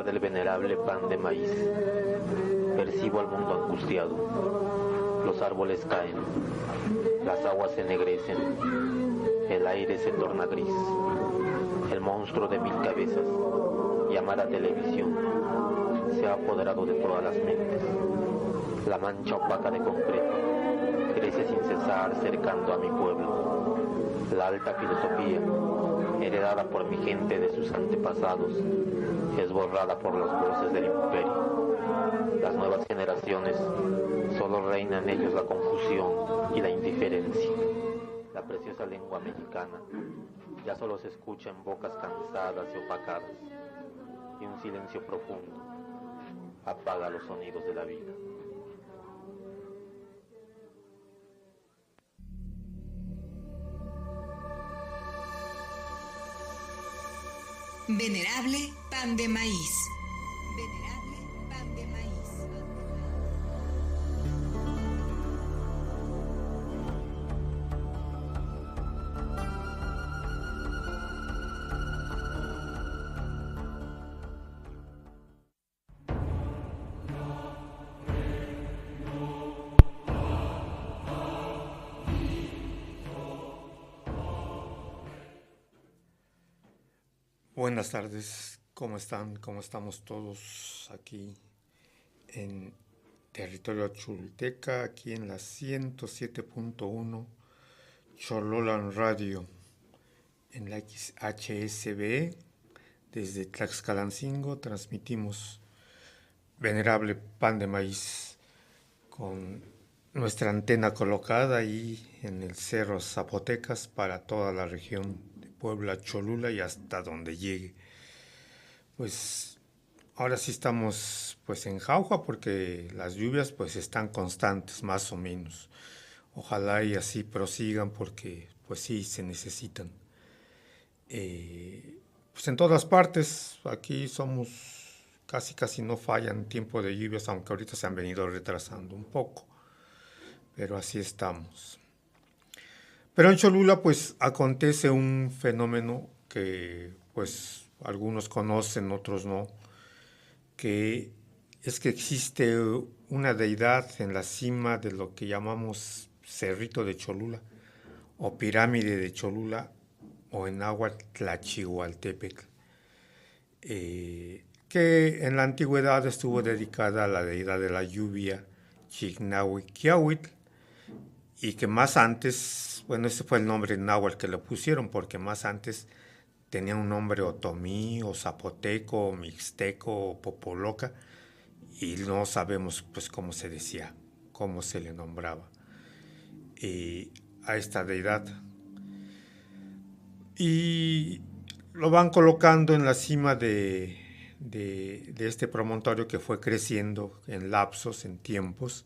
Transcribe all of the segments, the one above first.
del venerable pan de maíz. Percibo al mundo angustiado. Los árboles caen, las aguas se ennegrecen, el aire se torna gris. El monstruo de 1000 cabezas, llamada televisión, se ha apoderado de todas las mentes. La mancha opaca de concreto crece sin cesar cercando a mi pueblo. La alta filosofía, heredada por mi gente de sus antepasados, es borrada por las voces del imperio. Las nuevas generaciones solo reina en ellos la confusión y la indiferencia. La preciosa lengua mexicana ya solo se escucha en bocas cansadas y opacadas, y un silencio profundo apaga los sonidos de la vida. Venerable pan de maíz. Venerable pan de maíz. Buenas tardes, ¿cómo están? ¿Cómo estamos todos aquí en territorio chulteca, aquí en la 107.1 Chololan Radio, en la XHSB, desde Tlaxcalancingo transmitimos Venerable Pan de Maíz con nuestra antena colocada ahí en el Cerro Zapotecas para toda la región Puebla, Cholula y hasta donde llegue. Pues ahora sí estamos pues en jauja porque las lluvias pues están constantes más o menos. Ojalá y así prosigan porque pues sí se necesitan. Pues en todas partes aquí somos casi no fallan tiempo de lluvias, aunque ahorita se han venido retrasando un poco, pero así estamos. Pero en Cholula pues acontece un fenómeno que pues algunos conocen, otros no, que es que existe una deidad en la cima de lo que llamamos Cerrito de Cholula o Pirámide de Cholula o en náhuatl Tlachihualtepetl, que en la antigüedad estuvo dedicada a la deidad de la lluvia Chignahuiquiahuitl, y que más antes, bueno, ese fue el nombre náhuatl que le pusieron, porque más antes tenía un nombre otomí, o zapoteco, o mixteco, o popoloca, y no sabemos pues cómo se decía, cómo se le nombraba a esta deidad. Y lo van colocando en la cima de este promontorio que fue creciendo en lapsos, en tiempos.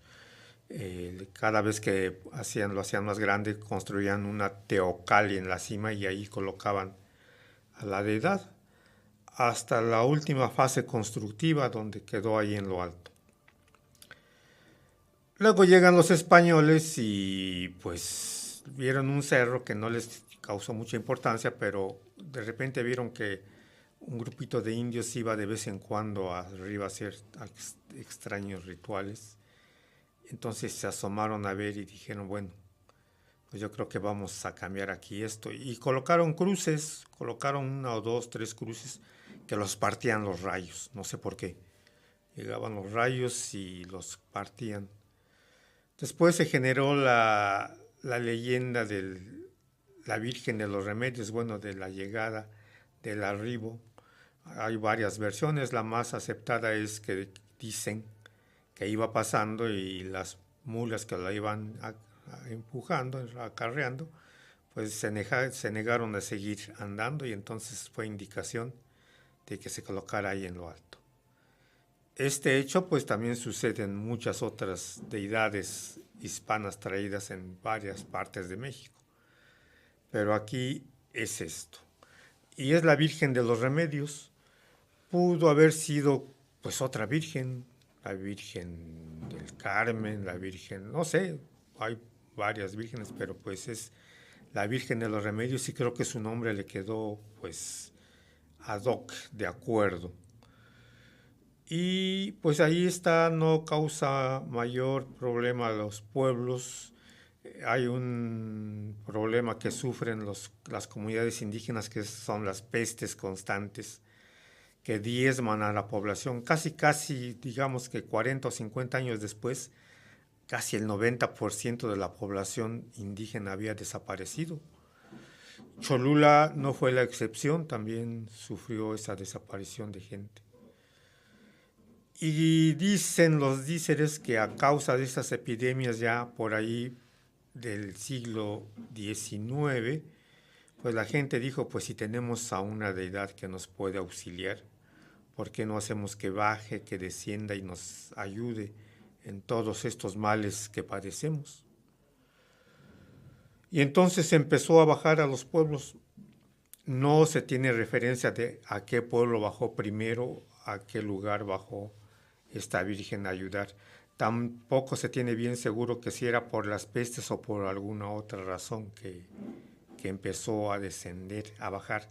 Cada vez que lo hacían más grande, construían una teocalli en la cima y ahí colocaban a la deidad hasta la última fase constructiva donde quedó ahí en lo alto. Luego llegan los españoles y pues vieron un cerro que no les causó mucha importancia, pero de repente vieron que un grupito de indios iba de vez en cuando arriba a hacer extraños rituales. Entonces se asomaron a ver y dijeron, bueno, pues yo creo que vamos a cambiar aquí esto. Y colocaron cruces, colocaron 1, 2, 3 cruces que los partían los rayos, no sé por qué. Llegaban los rayos y los partían. Después se generó la leyenda de la Virgen de los Remedios, bueno, de la llegada, del arribo. Hay varias versiones, la más aceptada es que dicen que iba pasando y las mulas que la iban empujando, acarreando, pues se negaron a seguir andando y entonces fue indicación de que se colocara ahí en lo alto. Este hecho pues también sucede en muchas otras deidades hispanas traídas en varias partes de México, pero aquí es esto. Y es la Virgen de los Remedios. Pudo haber sido pues otra virgen, la Virgen del Carmen, la Virgen, no sé, hay varias vírgenes, pero pues es la Virgen de los Remedios y creo que su nombre le quedó pues ad hoc, de acuerdo. Y pues ahí está, no causa mayor problema a los pueblos. Hay un problema que sufren las comunidades indígenas, que son las pestes constantes que diezman a la población. Casi, digamos que 40 o 50 años después, casi el 90% de la población indígena había desaparecido. Cholula no fue la excepción, también sufrió esa desaparición de gente. Y dicen los díceres que a causa de estas epidemias ya por ahí del siglo XIX, pues la gente dijo, pues si tenemos a una deidad que nos puede auxiliar, ¿por qué no hacemos que baje, que descienda y nos ayude en todos estos males que padecemos? Y entonces empezó a bajar a los pueblos. No se tiene referencia de a qué pueblo bajó primero, a qué lugar bajó esta Virgen a ayudar. Tampoco se tiene bien seguro que si era por las pestes o por alguna otra razón que empezó a descender, a bajar.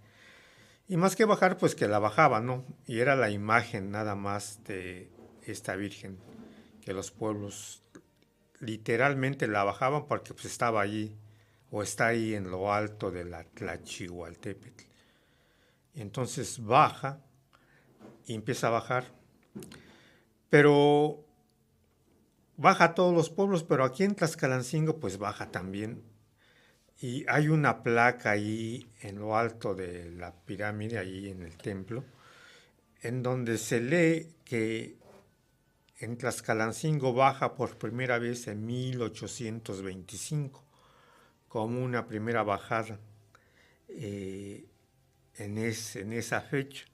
Y más que bajar, pues que la bajaba, ¿no? Y era la imagen nada más de esta Virgen, que los pueblos literalmente la bajaban porque pues estaba allí, o está ahí en lo alto de la Tlachihualtépetl. Y entonces baja y empieza a bajar. Pero baja a todos los pueblos, pero aquí en Tlaxcalancingo pues baja también. Y hay una placa ahí en lo alto de la pirámide, ahí en el templo, en donde se lee que en Tlaxcalancingo baja por primera vez en 1825, como una primera bajada en esa fecha.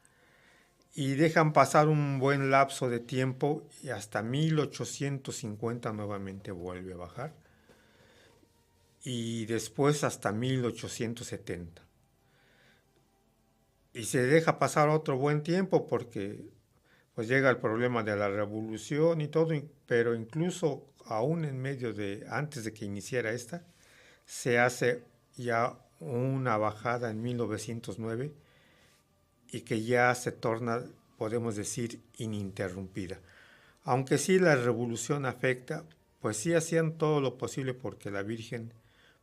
Y dejan pasar un buen lapso de tiempo y hasta 1850 nuevamente vuelve a bajar. Y después hasta 1870. Y se deja pasar otro buen tiempo porque pues llega el problema de la revolución y todo, pero incluso aún en medio de, antes de que iniciara esta, se hace ya una bajada en 1909 y que ya se torna, podemos decir, ininterrumpida. Aunque sí la revolución afecta, pues sí hacían todo lo posible porque la Virgen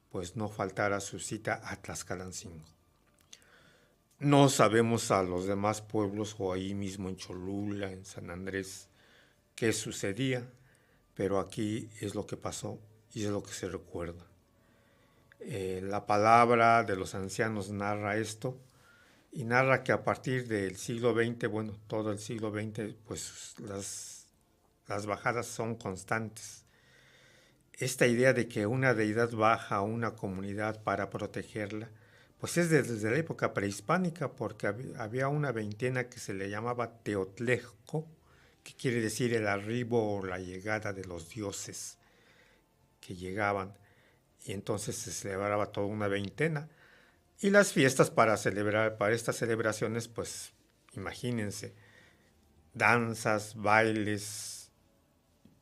pues no faltara a su cita a Tlaxcalancingo. No sabemos a los demás pueblos o ahí mismo en Cholula, en San Andrés, qué sucedía, pero aquí es lo que pasó y es lo que se recuerda. La palabra de los ancianos narra esto y narra que a partir del siglo XX, bueno, todo el siglo XX, pues las bajadas son constantes. Esta idea de que una deidad baja a una comunidad para protegerla, pues es desde la época prehispánica, porque había una veintena que se le llamaba Teotlejco, que quiere decir el arribo o la llegada de los dioses que llegaban, y entonces se celebraba toda una veintena. Y las fiestas para estas celebraciones, pues imagínense, danzas, bailes,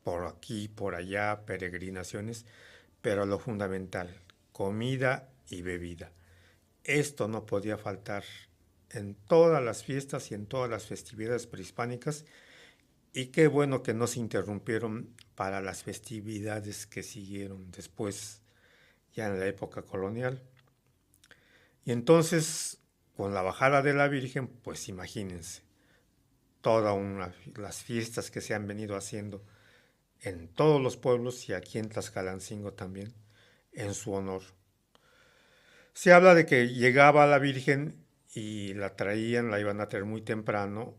por aquí, por allá, peregrinaciones, pero lo fundamental, comida y bebida. Esto no podía faltar en todas las fiestas y en todas las festividades prehispánicas, y qué bueno que no se interrumpieron para las festividades que siguieron después, ya en la época colonial. Y entonces, con la bajada de la Virgen, pues imagínense, las fiestas que se han venido haciendo en todos los pueblos y aquí en Tlaxcalancingo también, en su honor. Se habla de que llegaba la Virgen y la traían, la iban a traer muy temprano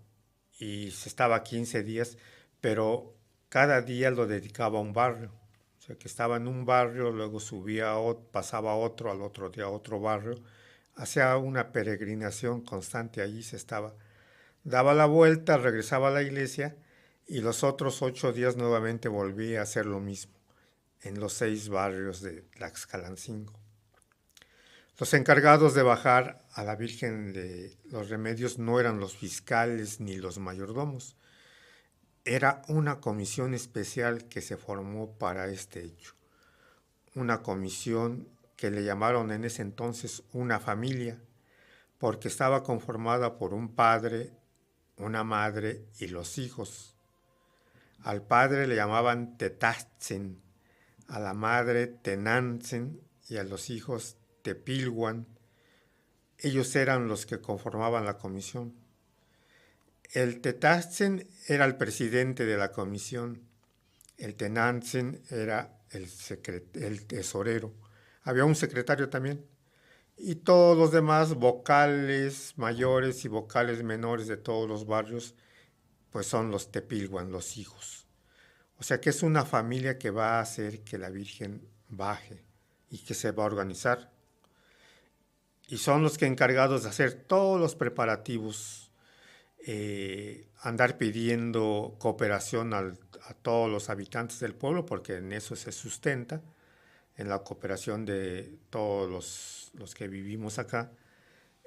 y se estaba 15 días, pero cada día lo dedicaba a un barrio. O sea, que estaba en un barrio, luego subía, pasaba a otro, al otro día a otro barrio, hacía una peregrinación constante, allí se estaba. Daba la vuelta, regresaba a la iglesia y los otros 8 días nuevamente volvía a hacer lo mismo en los 6 barrios de Tlaxcalancingo. Los encargados de bajar a la Virgen de los Remedios no eran los fiscales ni los mayordomos. Era una comisión especial que se formó para este hecho. Una comisión que le llamaron en ese entonces una familia, porque estaba conformada por un padre, una madre y los hijos. Al padre le llamaban Tetachtsin, a la madre Tenantzen y a los hijos Tepilhuan. Ellos eran los que conformaban la comisión. El Tetachtsin era el presidente de la comisión. El Tenantzen era el tesorero. Había un secretario también. Y todos los demás, vocales mayores y vocales menores de todos los barrios, pues son los Tepilhuan, los hijos. O sea que es una familia que va a hacer que la Virgen baje y que se va a organizar. Y son los que encargados de hacer todos los preparativos, andar pidiendo cooperación a todos los habitantes del pueblo, porque en eso se sustenta, en la cooperación de todos los que vivimos acá.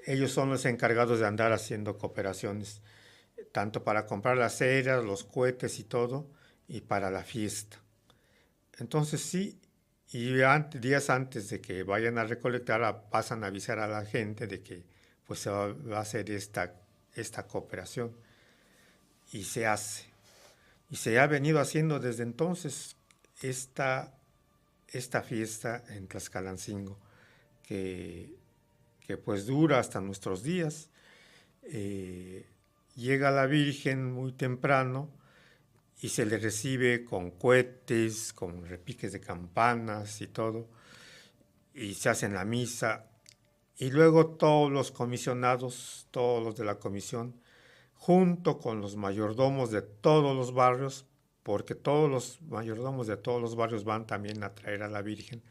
Ellos son los encargados de andar haciendo cooperaciones, tanto para comprar las ceras, los cohetes y todo, y para la fiesta. Entonces sí, y días antes de que vayan a recolectar, pasan a avisar a la gente de que pues se va a hacer esta cooperación. Y se hace. Y se ha venido haciendo desde entonces esta fiesta en Tlaxcalancingo, que pues dura hasta nuestros días. Llega la Virgen muy temprano y se le recibe con cohetes, con repiques de campanas y todo, y se hace la misa, y luego todos los comisionados, todos los de la comisión, junto con los mayordomos de todos los barrios, porque todos los mayordomos de todos los barrios van también a traer a la Virgen,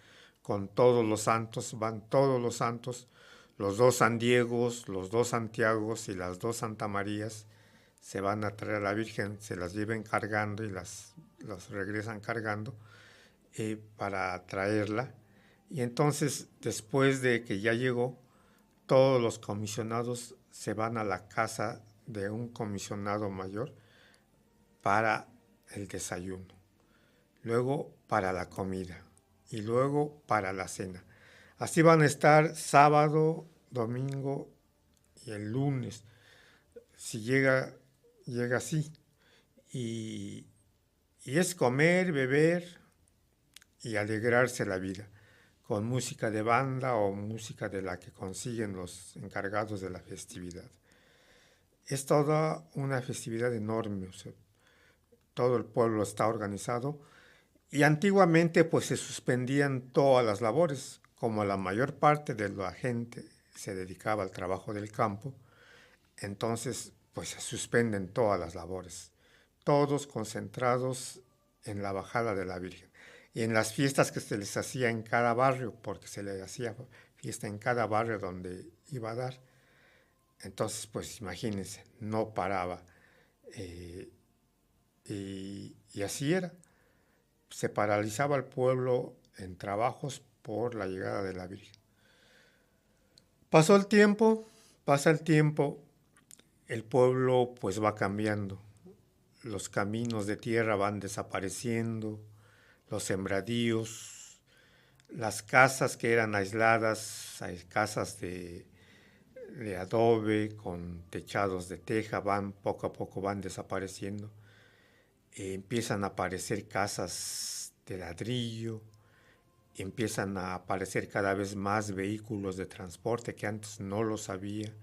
con todos los santos, van todos los santos, los 2 San Diegos, los 2 Santiagos y las 2 Santa Marías, se van a traer a la Virgen, se las lleven cargando y las regresan cargando para traerla. Y entonces, después de que ya llegó, todos los comisionados se van a la casa de un comisionado mayor para el desayuno, luego para la comida y luego para la cena. Así van a estar sábado, domingo y el lunes. Si llega así. Y es comer, beber y alegrarse la vida, con música de banda o música de la que consiguen los encargados de la festividad. Es toda una festividad enorme, o sea, todo el pueblo está organizado, y antiguamente pues se suspendían todas las labores, como la mayor parte de la gente se dedicaba al trabajo del campo, entonces pues se suspenden todas las labores, todos concentrados en la bajada de la Virgen y en las fiestas que se les hacía en cada barrio, porque se les hacía fiesta en cada barrio donde iba a dar. Entonces, pues imagínense, no paraba. Y así era. Se paralizaba el pueblo en trabajos por la llegada de la Virgen. Pasa el tiempo, el pueblo pues va cambiando. Los caminos de tierra van desapareciendo, los sembradíos, las casas que eran aisladas, casas de adobe con techados de teja, poco a poco van desapareciendo. Empiezan a aparecer casas de ladrillo, empiezan a aparecer cada vez más vehículos de transporte que antes no los había.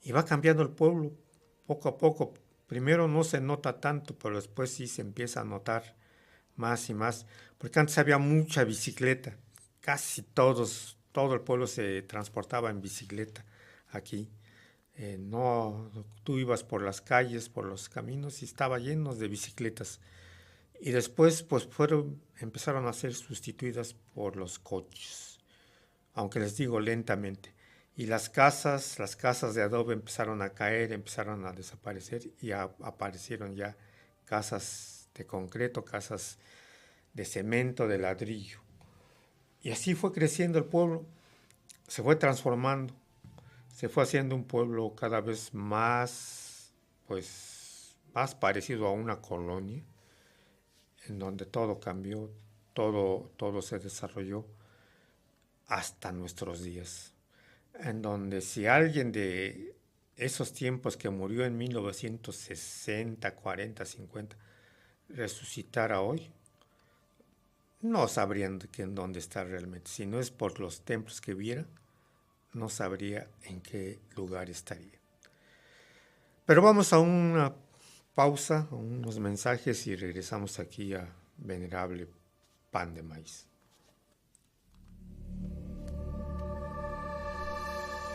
Y va cambiando el pueblo poco a poco. Primero no se nota tanto, pero después sí se empieza a notar más y más. Porque antes había mucha bicicleta. Casi todo el pueblo se transportaba en bicicleta aquí. Tú ibas por las calles, por los caminos y estaba lleno de bicicletas. Y después pues empezaron a ser sustituidas por los coches, aunque les digo lentamente. Y las casas de adobe empezaron a caer, empezaron a desaparecer y aparecieron ya casas de concreto, casas de cemento, de ladrillo. Y así fue creciendo el pueblo, se fue transformando, se fue haciendo un pueblo cada vez más parecido a una colonia, en donde todo cambió, todo se desarrolló hasta nuestros días, en donde si alguien de esos tiempos que murió en 1960, 40, 50, resucitara hoy, no sabrían en dónde está realmente. Si no es por los templos que viera, no sabría en qué lugar estaría. Pero vamos a una pausa, a unos mensajes y regresamos aquí a Venerable Pan de Maíz.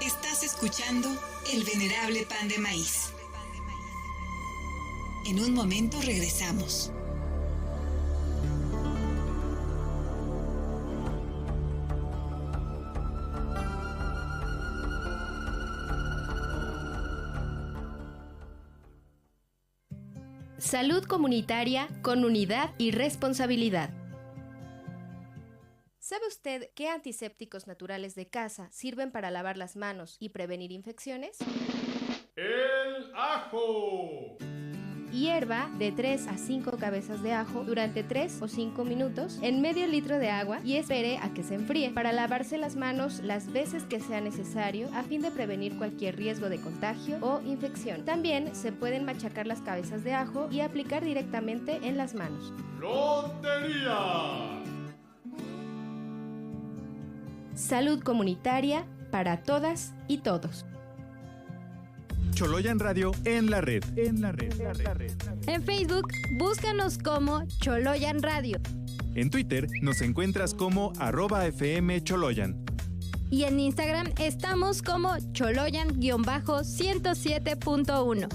Estás escuchando El Venerable Pan de Maíz. En un momento regresamos. Salud comunitaria con unidad y responsabilidad. ¿Sabe usted qué antisépticos naturales de casa sirven para lavar las manos y prevenir infecciones? ¡El ajo! Hierva de 3 a 5 cabezas de ajo durante 3 o 5 minutos en medio litro de agua y espere a que se enfríe para lavarse las manos las veces que sea necesario a fin de prevenir cualquier riesgo de contagio o infección. También se pueden machacar las cabezas de ajo y aplicar directamente en las manos. ¡Lotería! Salud comunitaria para todas y todos. Choloyan Radio en la red. En Facebook, búscanos como Choloyan Radio. En Twitter nos encuentras como @FMCholoyan. Y en Instagram estamos como Choloyan-107.1.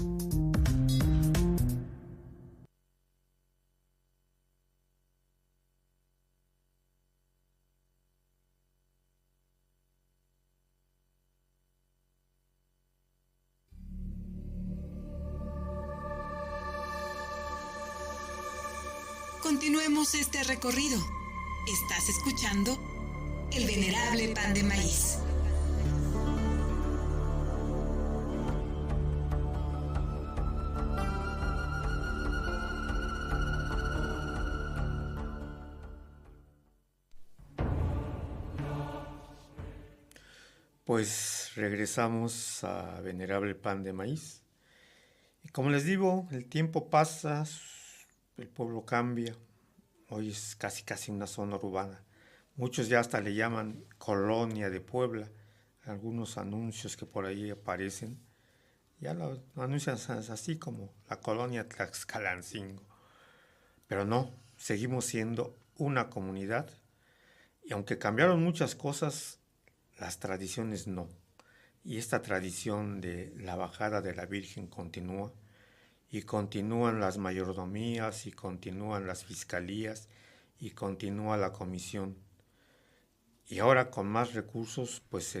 Continuemos este recorrido. Estás escuchando El Venerable Pan de Maíz. Pues regresamos a Venerable Pan de Maíz. Y como les digo, el tiempo pasa, el pueblo cambia. Hoy es casi una zona urbana. Muchos ya hasta le llaman Colonia de Puebla. Algunos anuncios que por ahí aparecen ya lo anuncian así como la colonia Tlaxcalancingo. Pero no, seguimos siendo una comunidad. Y aunque cambiaron muchas cosas, las tradiciones no. Y esta tradición de la bajada de la Virgen continúa. Y continúan las mayordomías, y continúan las fiscalías, y continúa la comisión. Y ahora con más recursos, pues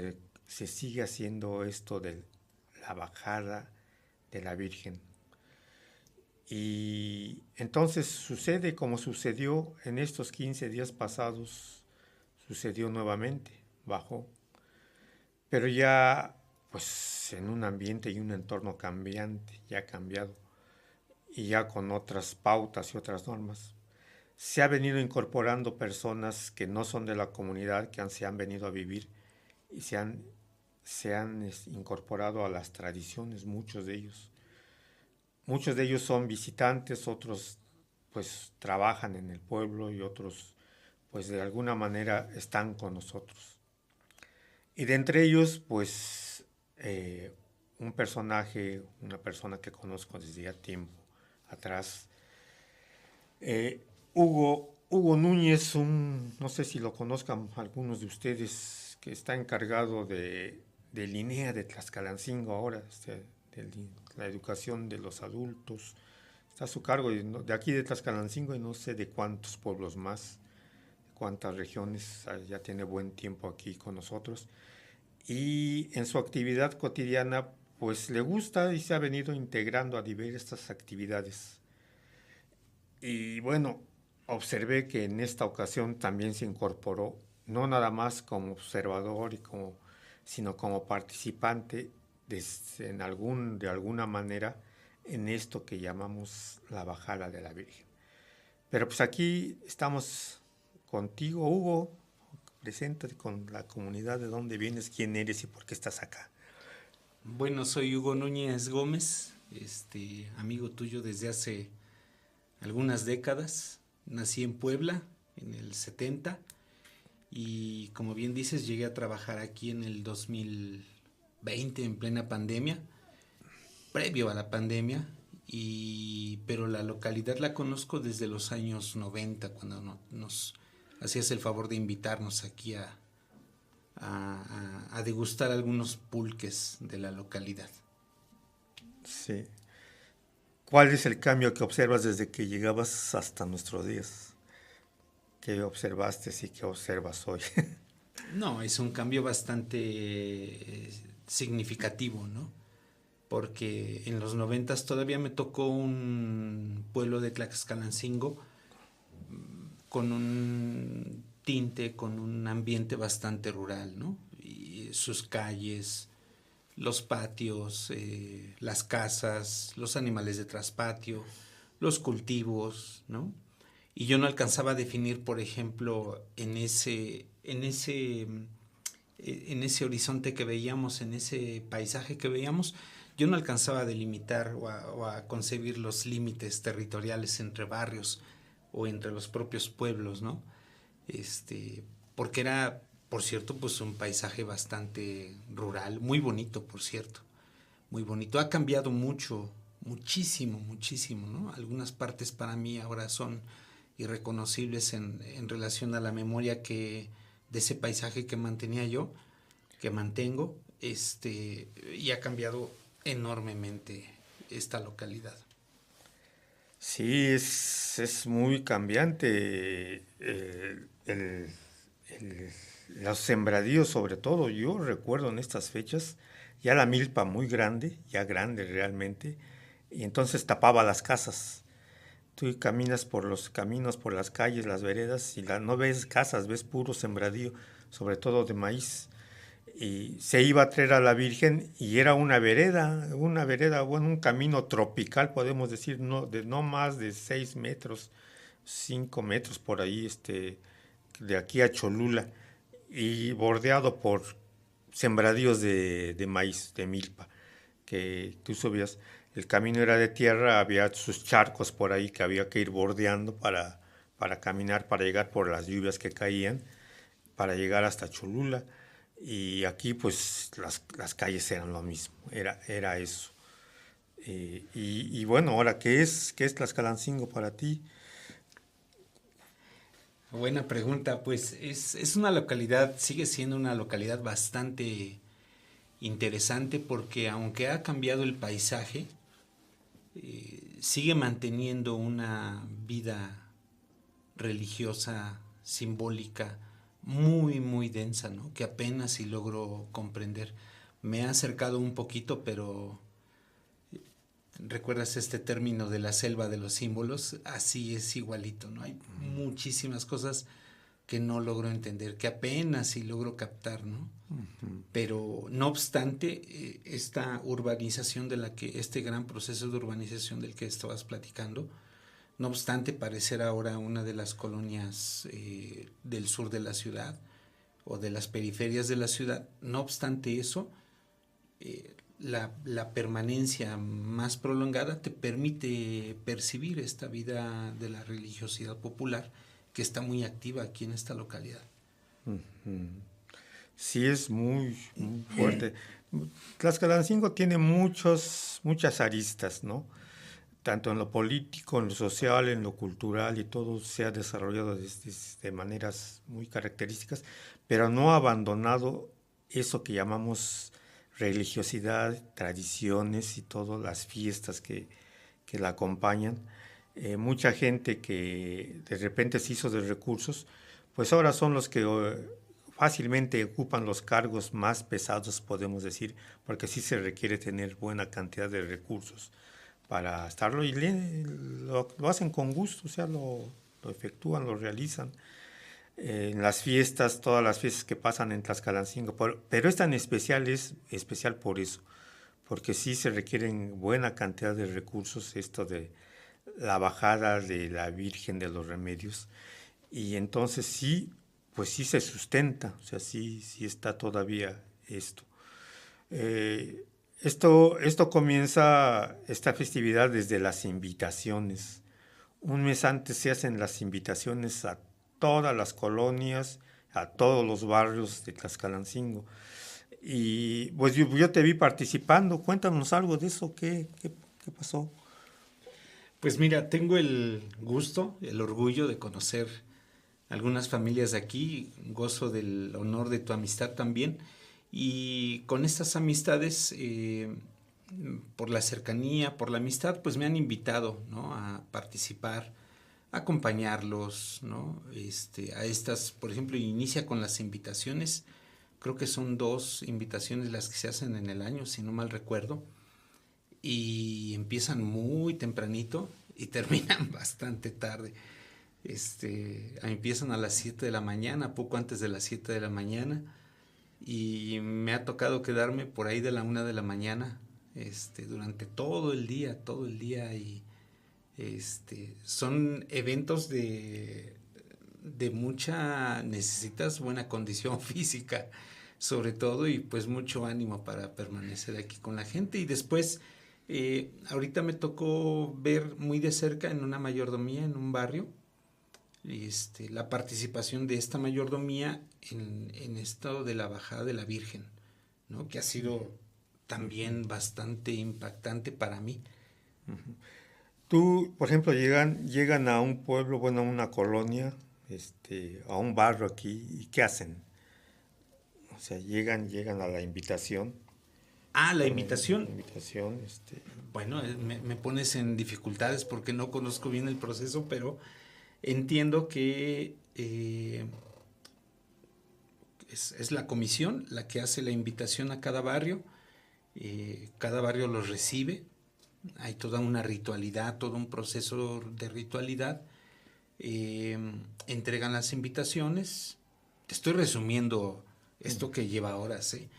se sigue haciendo esto de la bajada de la Virgen. Y entonces sucede como sucedió en estos 15 días pasados, sucedió nuevamente, bajó. Pero ya, pues en un ambiente y un entorno cambiante, ya ha cambiado. Y ya con otras pautas y otras normas. Se ha venido incorporando personas que no son de la comunidad, que se han venido a vivir y se han incorporado a las tradiciones, muchos de ellos. Muchos de ellos son visitantes, otros pues trabajan en el pueblo y otros pues de alguna manera están con nosotros. Y de entre ellos pues un personaje, una persona que conozco desde ya tiempo atrás, Hugo Núñez, no sé si lo conozcan algunos de ustedes, que está encargado de INEA de Tlaxcalancingo ahora, de la educación de los adultos. Está a su cargo de aquí de Tlaxcalancingo y no sé de cuántos pueblos más, cuántas regiones, ya tiene buen tiempo aquí con nosotros. Y en su actividad cotidiana pues le gusta y se ha venido integrando a diversas actividades. Y bueno, observé que en esta ocasión también se incorporó, no nada más como observador sino como participante de alguna manera en esto que llamamos la bajada de la Virgen. Pero pues aquí estamos contigo, Hugo. Preséntate con la comunidad, de dónde vienes, quién eres y por qué estás acá. Bueno, soy Hugo Núñez Gómez, amigo tuyo desde hace algunas décadas. Nací en Puebla en el 70 y, como bien dices, llegué a trabajar aquí en el 2020 en plena pandemia, previo a la pandemia, pero la localidad la conozco desde los años 90, cuando nos hacías el favor de invitarnos aquí a degustar algunos pulques de la localidad. Sí. ¿Cuál es el cambio que observas desde que llegabas hasta nuestros días? ¿Qué observaste y qué observas hoy? No, es un cambio bastante significativo, ¿no? Porque en los 90 todavía me tocó un pueblo de Tlaxcalancingo con un tinte, con un ambiente bastante rural, ¿no? Y sus calles, los patios, las casas, los animales de traspatio, los cultivos, ¿no? Y yo no alcanzaba a definir, por ejemplo, en ese horizonte que veíamos, en ese paisaje que veíamos, yo no alcanzaba a delimitar o a concebir los límites territoriales entre barrios o entre los propios pueblos, ¿no? Porque era, por cierto, pues un paisaje bastante rural, muy bonito, por cierto, muy bonito. Ha cambiado mucho, muchísimo, ¿no? Algunas partes para mí ahora son irreconocibles en relación a la memoria de ese paisaje que mantenía yo, que mantengo, y ha cambiado enormemente esta localidad. Sí, es muy cambiante. Los sembradíos, sobre todo, yo recuerdo en estas fechas, ya la milpa muy grande, ya grande realmente, y entonces tapaba las casas. Tú caminas por los caminos, por las calles, las veredas, y no ves casas, ves puro sembradío, sobre todo de maíz. Y se iba a traer a la Virgen y era una vereda, bueno, un camino tropical, podemos decir, de no más de 6 metros, 5 metros por ahí, de aquí a Cholula, y bordeado por sembradíos de maíz, de milpa, que tú subías. El camino era de tierra, había sus charcos por ahí que había que ir bordeando para caminar, para llegar por las lluvias que caían, para llegar hasta Cholula. Y aquí pues las calles eran lo mismo, era eso. Y bueno, ahora, ¿qué es Tlaxcalancingo para ti? Buena pregunta, pues es una localidad, sigue siendo una localidad bastante interesante porque aunque ha cambiado el paisaje, sigue manteniendo una vida religiosa, simbólica, muy, muy densa, ¿no? Que apenas si logro comprender. Me he acercado un poquito, pero ¿recuerdas este término de la selva de los símbolos? Así es igualito, ¿no? Hay muchísimas cosas que no logro entender, que apenas si logro captar, ¿no? Uh-huh. Pero no obstante, esta urbanización este gran proceso de urbanización del que estabas platicando, no obstante parecer ahora una de las colonias del sur de la ciudad o de las periferias de la ciudad, no obstante eso, la permanencia más prolongada te permite percibir esta vida de la religiosidad popular que está muy activa aquí en esta localidad. Uh-huh. Sí, es muy, muy fuerte. Tlaxcalancingo tiene muchas aristas, ¿no? Tanto en lo político, en lo social, en lo cultural, y todo se ha desarrollado de maneras muy características, pero no ha abandonado eso que llamamos religiosidad, tradiciones y todas las fiestas que la acompañan. Mucha gente que de repente se hizo de recursos, pues ahora son los que fácilmente ocupan los cargos más pesados, podemos decir, porque sí se requiere tener buena cantidad de recursos para estarlo, y lo hacen con gusto, o sea, lo efectúan, lo realizan. En las fiestas, todas las fiestas que pasan en Tlaxcalancingo, pero esta en especial es especial por eso, porque sí se requieren buena cantidad de recursos, esto de la bajada de la Virgen de los Remedios, y entonces sí, pues sí se sustenta, o sea, sí está todavía esto. Esto comienza, esta festividad, desde las invitaciones. Un mes antes se hacen las invitaciones a todas las colonias, a todos los barrios de Tlaxcalancingo. Y pues yo te vi participando. Cuéntanos algo de eso. ¿Qué pasó? Pues mira, tengo el gusto, el orgullo de conocer algunas familias de aquí, gozo del honor de tu amistad también, y con estas amistades, por la cercanía, por la amistad, pues me han invitado, ¿no?, a participar, a acompañarlos, ¿no? A estas, por ejemplo, inicia con las invitaciones, creo que son 2 invitaciones las que se hacen en el año, si no mal recuerdo, y empiezan muy tempranito y terminan bastante tarde. Empiezan a las 7 de la mañana, poco antes de las 7 de la mañana, y me ha tocado quedarme por ahí de la 1 de la mañana, durante todo el día, y son eventos de mucha, necesitas buena condición física, sobre todo, y pues mucho ánimo para permanecer aquí con la gente. Y después, ahorita me tocó ver muy de cerca en una mayordomía en un barrio, la participación de esta mayordomía en esto de la bajada de la Virgen, ¿no?, que ha sido también bastante impactante para mí. Tú, por ejemplo, llegan a un pueblo, bueno, a una colonia, a un barrio aquí, ¿y qué hacen? O sea, llegan a la invitación. La invitación. La invitación. Bueno, me pones en dificultades porque no conozco bien el proceso, pero entiendo que es la comisión la que hace la invitación a cada barrio. Cada barrio los recibe. Hay toda una ritualidad, todo un proceso de ritualidad. Entregan las invitaciones. Te estoy resumiendo esto que lleva horas, ¿eh?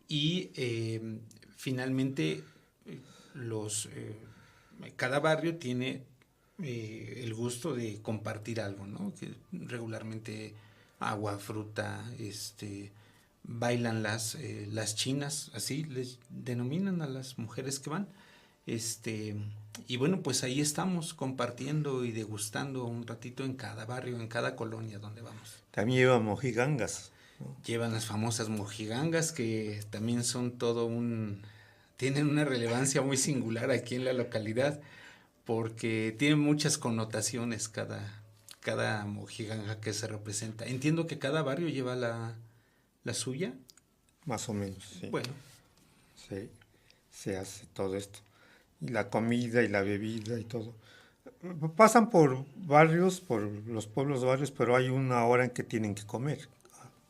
Y finalmente cada barrio tiene el gusto de compartir algo, ¿no? Que regularmente agua, fruta, bailan las chinas, así les denominan a las mujeres que van, y bueno, pues ahí estamos compartiendo y degustando un ratito en cada barrio, en cada colonia donde vamos. También llevan mojigangas, ¿no? Llevan las famosas mojigangas, que también son tienen una relevancia muy singular aquí en la localidad, porque tienen muchas connotaciones cada mojiganga que se representa. Entiendo que cada barrio lleva la suya. Más o menos, sí. Bueno. Sí, se hace todo esto. Y la comida y la bebida y todo. Pasan por barrios, por los pueblos barrios, pero hay una hora en que tienen que comer.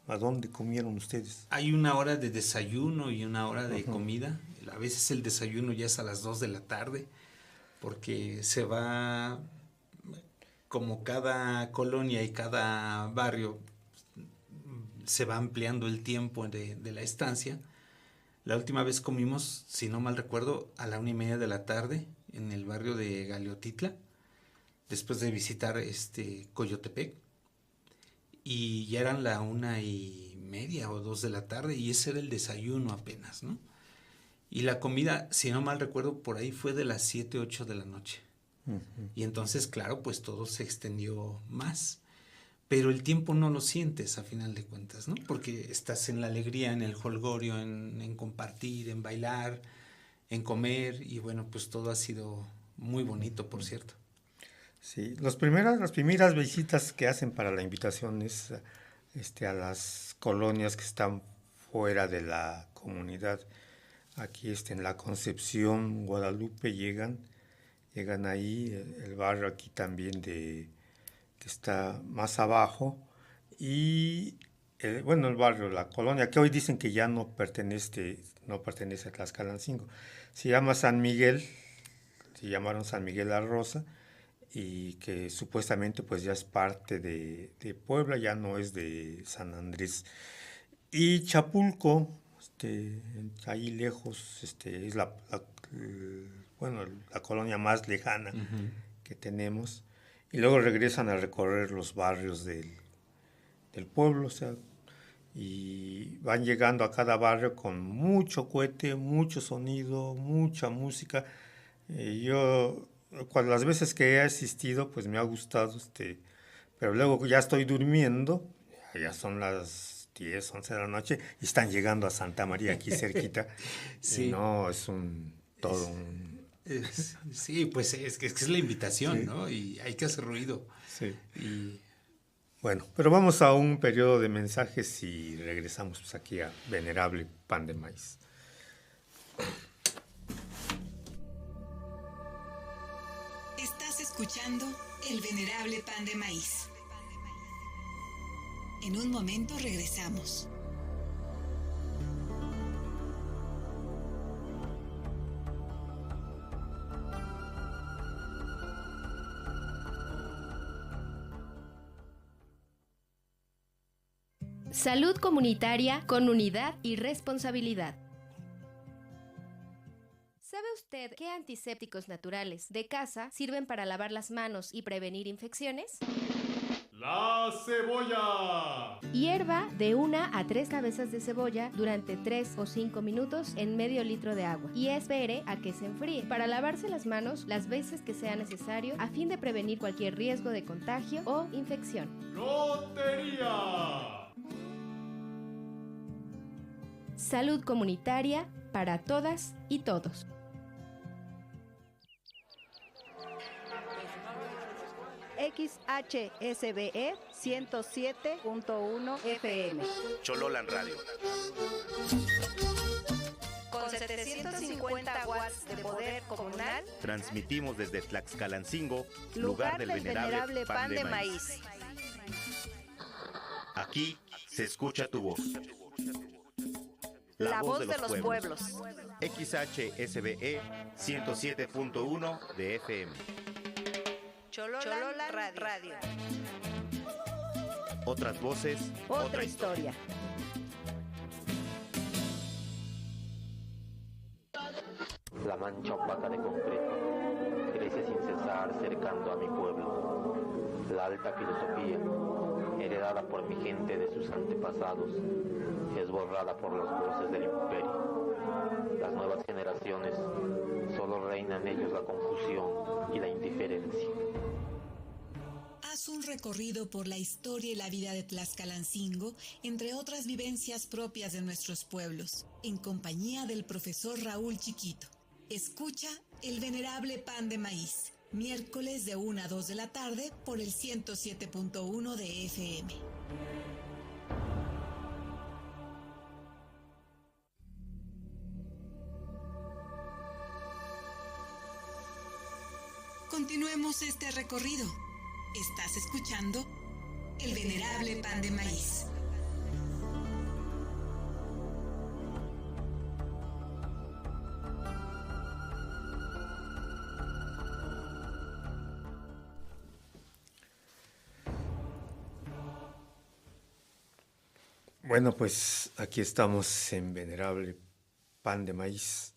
¿A dónde comieron ustedes? Hay una hora de desayuno y una hora de comida. A veces el desayuno ya es a las 2 de la tarde, porque se va, como cada colonia y cada barrio se va ampliando el tiempo de la estancia. La última vez comimos, si no mal recuerdo, a la 1:30 de la tarde en el barrio de Galeotitla, después de visitar Coyotepec, y ya eran la 1:30 o 2 de la tarde, y ese era el desayuno apenas, ¿no? Y la comida, si no mal recuerdo, por ahí fue de las 7, 8 de la noche. Y entonces, claro, pues todo se extendió más. Pero el tiempo no lo sientes a final de cuentas, ¿no? Porque estás en la alegría, en el jolgorio, en compartir, en bailar, en comer, y bueno, pues todo ha sido muy bonito, por cierto. Sí, las primeras visitas que hacen para la invitación es a las colonias que están fuera de la comunidad. Aquí en la Concepción, Guadalupe, llegan ahí, el barrio aquí también que está más abajo, y el barrio, la colonia, que hoy dicen que ya no pertenece a Tlaxcalancingo, se llama San Miguel, se llamaron San Miguel La Rosa, y que supuestamente pues ya es parte de Puebla, ya no es de San Andrés. Y Chapulco, ahí lejos, es la colonia más lejana que tenemos, y luego regresan a recorrer los barrios del pueblo, o sea, y van llegando a cada barrio con mucho cohete, mucho sonido, mucha música. Yo, las veces que he asistido, pues me ha gustado, pero luego ya estoy durmiendo, ya son las 10, 11 de la noche, y están llegando a Santa María, aquí cerquita. Sí. Y no, es todo un... Sí, pues es que es la invitación, sí, ¿no? Y hay que hacer ruido. Sí. Bueno, pero vamos a un periodo de mensajes y regresamos pues aquí a Venerable Pan de Maíz. Estás escuchando El Venerable Pan de Maíz. En un momento regresamos. Salud comunitaria con unidad y responsabilidad. ¿Sabe usted qué antisépticos naturales de casa sirven para lavar las manos y prevenir infecciones? ¡La cebolla! Hierva de 1 a 3 cabezas de cebolla durante 3 o 5 minutos en medio litro de agua y espere a que se enfríe para lavarse las manos las veces que sea necesario a fin de prevenir cualquier riesgo de contagio o infección. ¡Lotería! Salud comunitaria para todas y todos. XHSBE 107.1 FM. Chololan Radio. Con 750 watts de poder comunal, transmitimos desde Tlaxcalancingo, lugar del venerable Pan de Maíz. Aquí se escucha tu voz. La voz de los pueblos. XHSBE 107.1 de FM. Chololan Radio. Otras voces, otra historia. La mancha opaca de concreto crece sin cesar cercando a mi pueblo. La alta filosofía, heredada por mi gente de sus antepasados, es borrada por las voces del imperio. Las nuevas generaciones solo reina en ellos la confusión y la indiferencia. Haz un recorrido por la historia y la vida de Tlaxcalancingo, entre otras vivencias propias de nuestros pueblos, en compañía del profesor Raúl Chiquito. Escucha El Venerable Pan de Maíz, miércoles de 1 a 2 de la tarde por el 107.1 de FM. Continuemos este recorrido. Estás escuchando El Venerable Pan de Maíz. Bueno, pues aquí estamos en Venerable Pan de Maíz.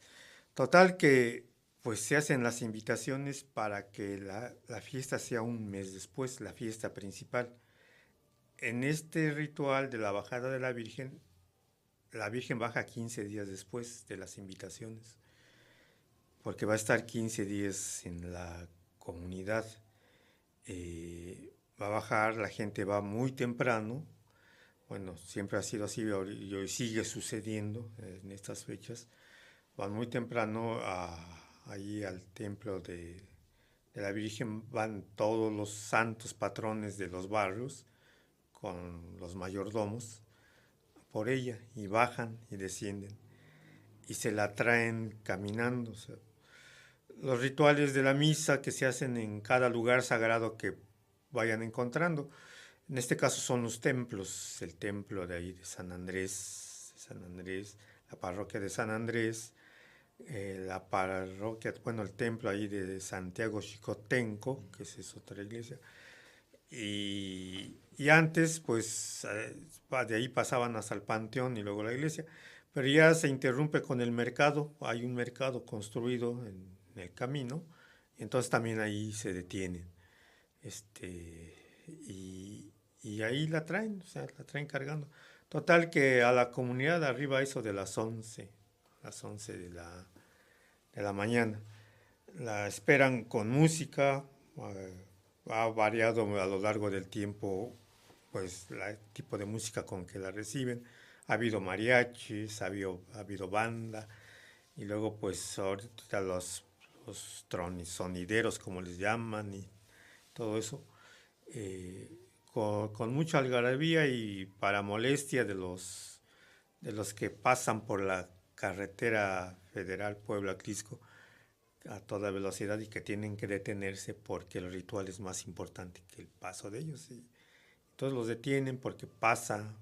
Total que pues se hacen las invitaciones para que la fiesta sea un mes después, la fiesta principal. En este ritual de la bajada de la Virgen baja 15 días después de las invitaciones, porque va a estar 15 días en la comunidad. Va a bajar, la gente va muy temprano. Bueno, siempre ha sido así y hoy sigue sucediendo en estas fechas. Van muy temprano allí al templo de la Virgen, van todos los santos patrones de los barrios con los mayordomos por ella y bajan y descienden y se la traen caminando. O sea, los rituales de la misa que se hacen en cada lugar sagrado que vayan encontrando. En este caso son los templos, el templo de ahí de San Andrés, la parroquia de San Andrés, la parroquia, bueno, el templo ahí de Santiago Xicotenco, que es otra iglesia, y antes, pues, de ahí pasaban hasta el Panteón y luego la iglesia, pero ya se interrumpe con el mercado, hay un mercado construido en el camino, y entonces también ahí se detienen, y ahí la traen, o sea, la traen cargando. Total que a la comunidad de arriba eso de las 11 de la mañana. La esperan con música, ha variado a lo largo del tiempo pues el tipo de música con que la reciben. Ha habido mariachis, ha habido banda, y luego pues ahorita los sonideros como les llaman y todo eso, con mucha algarabía y para molestia de los que pasan por la carretera federal Puebla-Atlisco a toda velocidad y que tienen que detenerse porque el ritual es más importante que el paso de ellos. Y todos los detienen porque pasa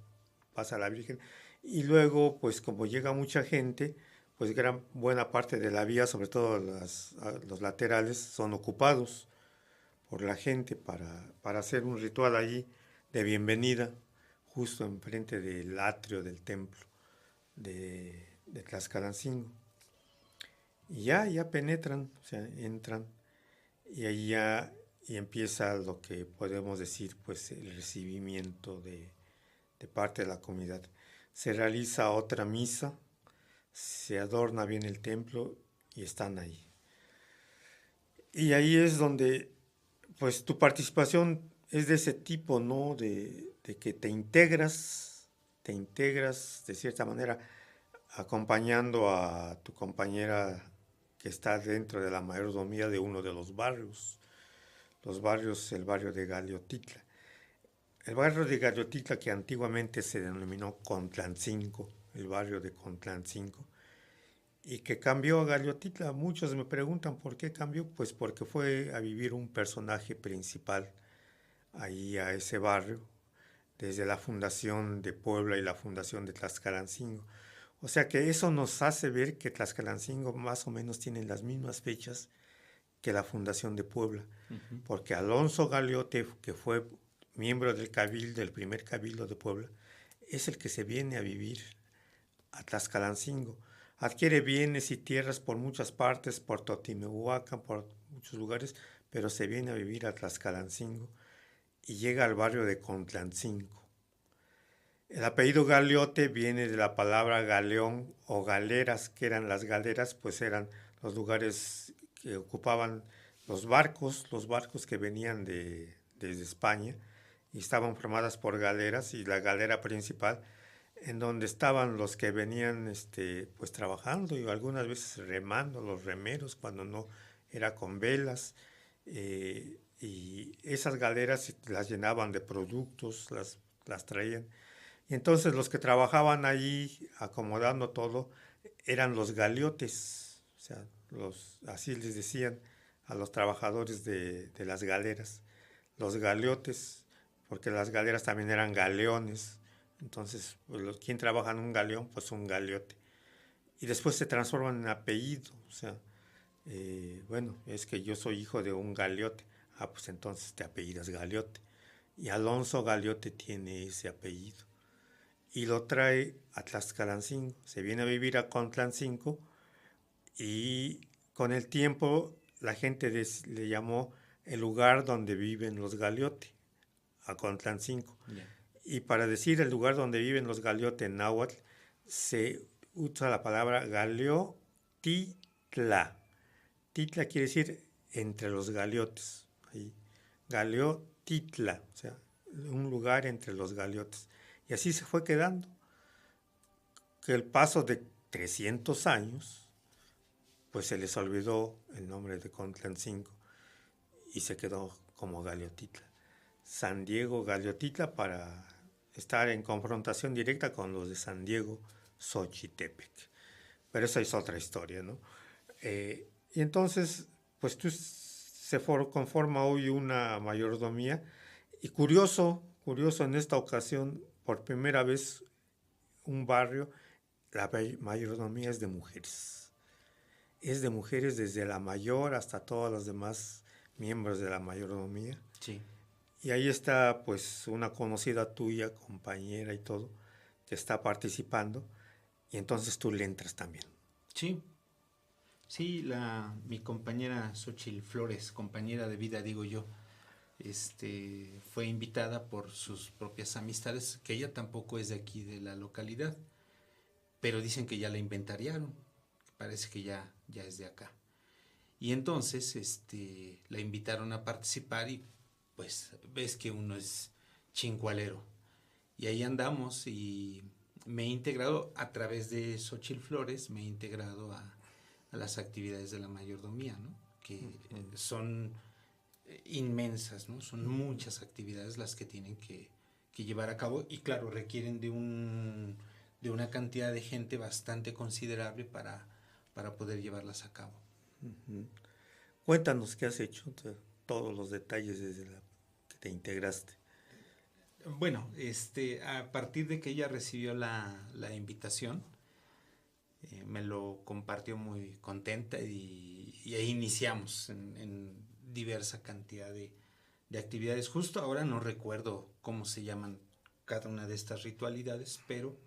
la Virgen. Y luego, pues como llega mucha gente, pues buena parte de la vía, sobre todo los laterales, son ocupados por la gente para hacer un ritual allí de bienvenida, justo enfrente del atrio del templo de Tlaxcalancingo. Y ya penetran, o sea, entran, y ahí ya empieza lo que podemos decir, pues el recibimiento de parte de la comunidad. Se realiza otra misa, se adorna bien el templo y están ahí. Y ahí es donde, pues tu participación es de ese tipo, ¿no? De que te integras de cierta manera, acompañando a tu compañera que está dentro de la mayordomía de uno de los barrios. El barrio de Galiotitla. El barrio de Galiotitla, que antiguamente se denominó Contlancingo, el barrio de Contlancingo, y que cambió a Galiotitla. Muchos me preguntan por qué cambió, pues porque fue a vivir un personaje principal ahí a ese barrio, desde la fundación de Puebla y la fundación de Tlaxcalancingo. O sea que eso nos hace ver que Tlaxcalancingo más o menos tiene las mismas fechas que la fundación de Puebla, porque Alonso Galiote, que fue miembro del cabildo, del primer cabildo de Puebla, es el que se viene a vivir a Tlaxcalancingo. Adquiere bienes y tierras por muchas partes, por Totimehuacán, por muchos lugares, pero se viene a vivir a Tlaxcalancingo y llega al barrio de Contlancingo. El apellido Galiote viene de la palabra galeón o galeras, que eran las galeras, pues eran los lugares que ocupaban los barcos que venían desde España y estaban formadas por galeras, y la galera principal en donde estaban los que venían pues trabajando y algunas veces remando, los remeros cuando no era con velas, y esas galeras las llenaban de productos, las traían. Y entonces los que trabajaban ahí acomodando todo eran los galiotes, o sea, así les decían a los trabajadores de las galeras, los galiotes, porque las galeras también eran galeones. Entonces, pues, quien trabaja en un galeón, pues un galiote. Y después se transforman en apellido, o sea, bueno, es que yo soy hijo de un galiote, pues entonces te apellidas Galiote. Y Alonso Galiote tiene ese apellido. Y lo trae a Tlaxcalancingo, se viene a vivir a Contlancingo, y con el tiempo la gente le llamó el lugar donde viven los Galiote, a Contlancingo. Yeah. Y para decir el lugar donde viven los Galiote en náhuatl, se usa la palabra Galeotitla. Titla quiere decir entre los galiotes. Ahí. Galeotitla, o sea, un lugar entre los galiotes. Y así se fue quedando. Que el paso de 300 años, pues se les olvidó el nombre de Contlancingo y se quedó como Galeotitla. San Diego Galeotitla, para estar en confrontación directa con los de San Diego Xochitepec. Pero esa es otra historia, ¿no? Y entonces, pues se conforma hoy una mayordomía. Y curioso en esta ocasión, por primera vez, un barrio, la mayordomía es de mujeres. Es de mujeres desde la mayor hasta todos los demás miembros de la mayordomía. Sí. Y ahí está, pues, una conocida tuya, compañera y todo, que está participando, y entonces tú le entras también. Sí. Sí, mi compañera Xochitl Flores, compañera de vida, digo yo, fue invitada por sus propias amistades, que ella tampoco es de aquí de la localidad, pero dicen que ya la inventariaron, parece que ya es de acá. Y entonces la invitaron a participar y pues ves que uno es chincualero. Y ahí andamos y me he integrado a través de Xóchitl Flores, me he integrado a las actividades de la mayordomía, ¿no? Que son inmensas, ¿no? Son muchas actividades las que tienen que llevar a cabo y claro, requieren de una cantidad de gente bastante considerable para poder llevarlas a cabo. Cuéntanos qué has hecho, todos los detalles desde que te integraste. Bueno, a partir de que ella recibió la invitación, me lo compartió muy contenta y ahí iniciamos en diversa cantidad de actividades. Justo ahora no recuerdo cómo se llaman cada una de estas ritualidades, pero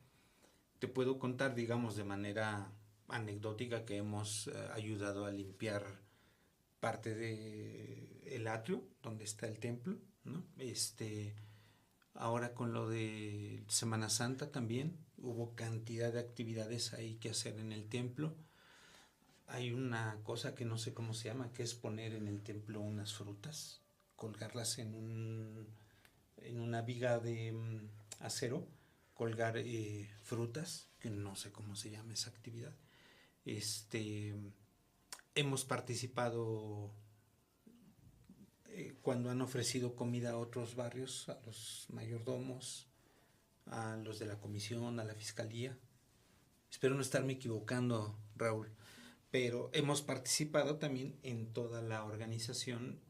te puedo contar, digamos, de manera anecdótica que hemos ayudado a limpiar parte del atrio donde está el templo, ¿no? Ahora con lo de Semana Santa también hubo cantidad de actividades ahí que hacer en el templo. Hay una cosa que no sé cómo se llama, que es poner en el templo unas frutas, colgarlas en una viga de acero, colgar frutas, que no sé cómo se llama esa actividad. Hemos participado cuando han ofrecido comida a otros barrios, a los mayordomos, a los de la comisión, a la fiscalía. Espero no estarme equivocando, Raúl, pero hemos participado también en toda la organización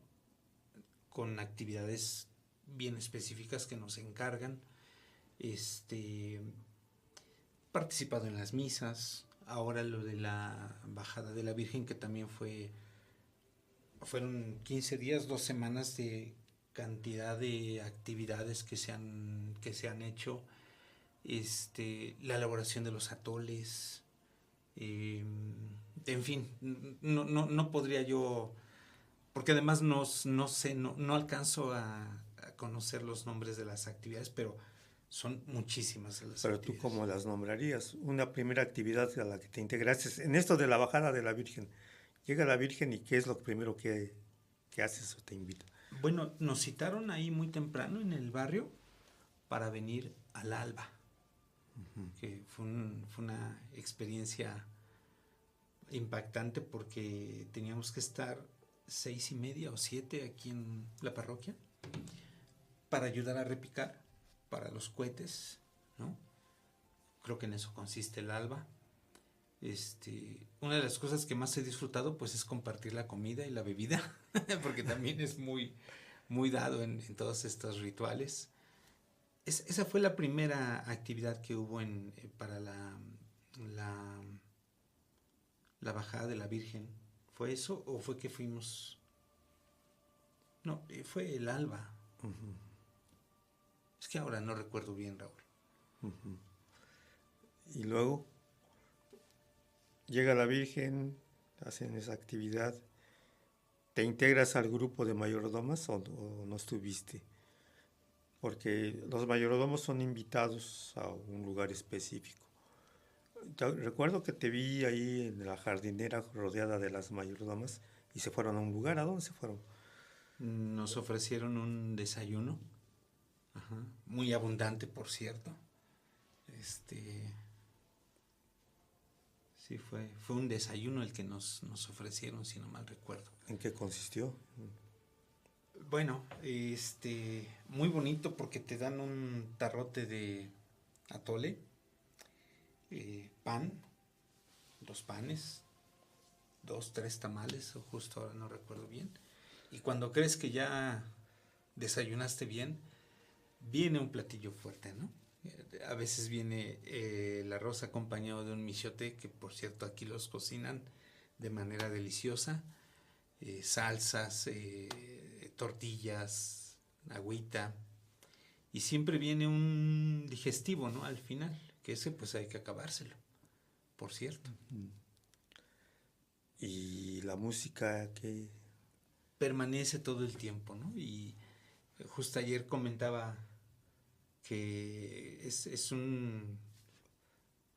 con actividades bien específicas que nos encargan. Participado en las misas, ahora lo de la bajada de la Virgen, que también fueron 15 días, 2 semanas de cantidad de actividades que se han hecho, la elaboración de los atoles, en fin, no podría yo, porque además no alcanzo a conocer los nombres de las actividades, pero son muchísimas las Pero actividades. ¿tú cómo las nombrarías? Una primera actividad a la que te integraste, en esto de la bajada de la Virgen. Llega la Virgen y ¿qué es lo primero que haces o te invita? Bueno, nos citaron ahí muy temprano en el barrio para venir al alba, que fue una experiencia impactante porque teníamos que estar 6:30 o 7 aquí en la parroquia para ayudar a repicar para los cohetes, ¿no? Creo que en eso consiste el alba. Una de las cosas que más he disfrutado pues es compartir la comida y la bebida porque también es muy, muy dado en todos estos rituales. Esa fue la primera actividad que hubo para la bajada de la Virgen. ¿Fue eso o fue que fuimos? No, fue el alba. Es que ahora no recuerdo bien, Raúl. Y luego llega la Virgen, hacen esa actividad. ¿Te integras al grupo de mayordomas o no estuviste? Porque los mayordomos son invitados a un lugar específico. Recuerdo que te vi ahí en la jardinera rodeada de las mayordomas y se fueron a un lugar. ¿A dónde se fueron? Nos ofrecieron un desayuno, muy abundante, por cierto. Sí, fue un desayuno el que nos ofrecieron, si no mal recuerdo. ¿En qué consistió? Bueno, muy bonito porque te dan un tarrote de atole, pan, 2 panes, 2, 3 tamales, o justo ahora no recuerdo bien. Y cuando crees que ya desayunaste bien, viene un platillo fuerte, ¿no? A veces viene el arroz acompañado de un michote, que por cierto aquí los cocinan de manera deliciosa, salsas, tortillas, agüita, y siempre viene un digestivo, ¿no? Al final, que ese pues hay que acabárselo, por cierto. ¿Y la música que permanece todo el tiempo, ¿no? Y Justo ayer comentaba que es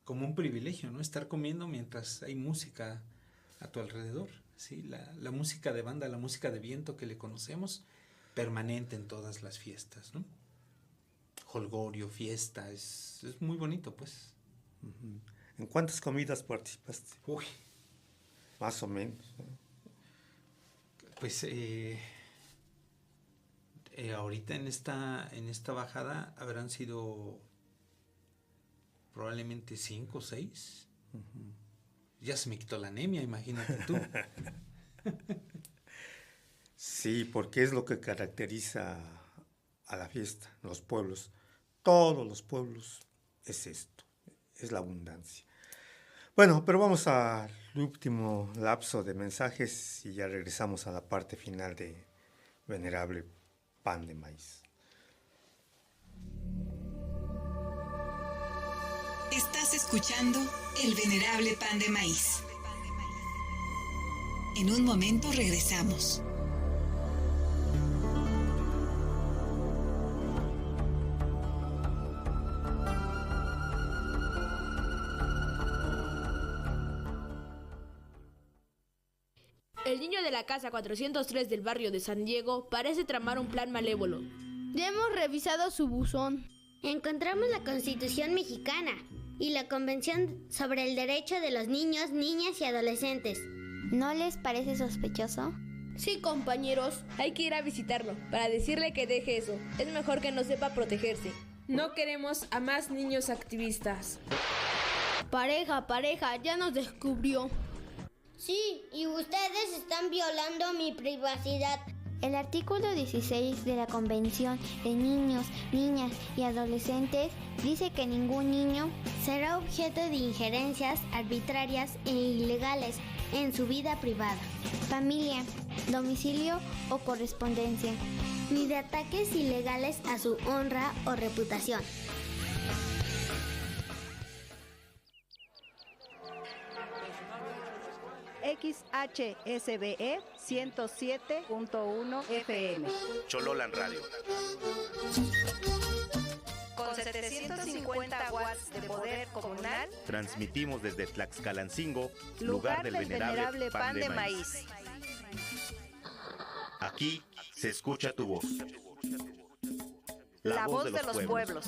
como un privilegio, ¿no? Estar comiendo mientras hay música a tu alrededor, ¿sí? La música de banda, la música de viento que le conocemos, permanente en todas las fiestas, ¿no? Jolgorio, fiesta, es muy bonito, pues. ¿En cuántas comidas participaste? Uy. Más o menos, ¿no? Pues ahorita en esta bajada habrán sido probablemente 5 o 6. Ya se me quitó la anemia, imagínate tú. Sí, porque es lo que caracteriza a la fiesta, los pueblos. Todos los pueblos es esto, es la abundancia. Bueno, pero vamos al último lapso de mensajes y ya regresamos a la parte final de Venerable Pan de Maíz. Estás escuchando El Venerable Pan de Maíz. En un momento regresamos. El niño de la casa 403 del barrio de San Diego parece tramar un plan malévolo. Ya hemos revisado su buzón. Encontramos la Constitución mexicana y la Convención sobre el Derecho de los Niños, Niñas y Adolescentes. ¿No les parece sospechoso? Sí, compañeros, hay que ir a visitarlo para decirle que deje eso. Es mejor que no sepa protegerse. No queremos a más niños activistas. Pareja, ya nos descubrió. Sí, y ustedes están violando mi privacidad. El artículo 16 de la Convención de Niños, Niñas y Adolescentes dice que ningún niño será objeto de injerencias arbitrarias e ilegales en su vida privada, familia, domicilio o correspondencia, ni de ataques ilegales a su honra o reputación. XHSBE 107.1 FM. Chololan Radio. Con 750 watts de poder comunal, transmitimos desde Tlaxcalancingo, lugar del venerable pan de maíz. Aquí se escucha tu voz. La voz de los pueblos.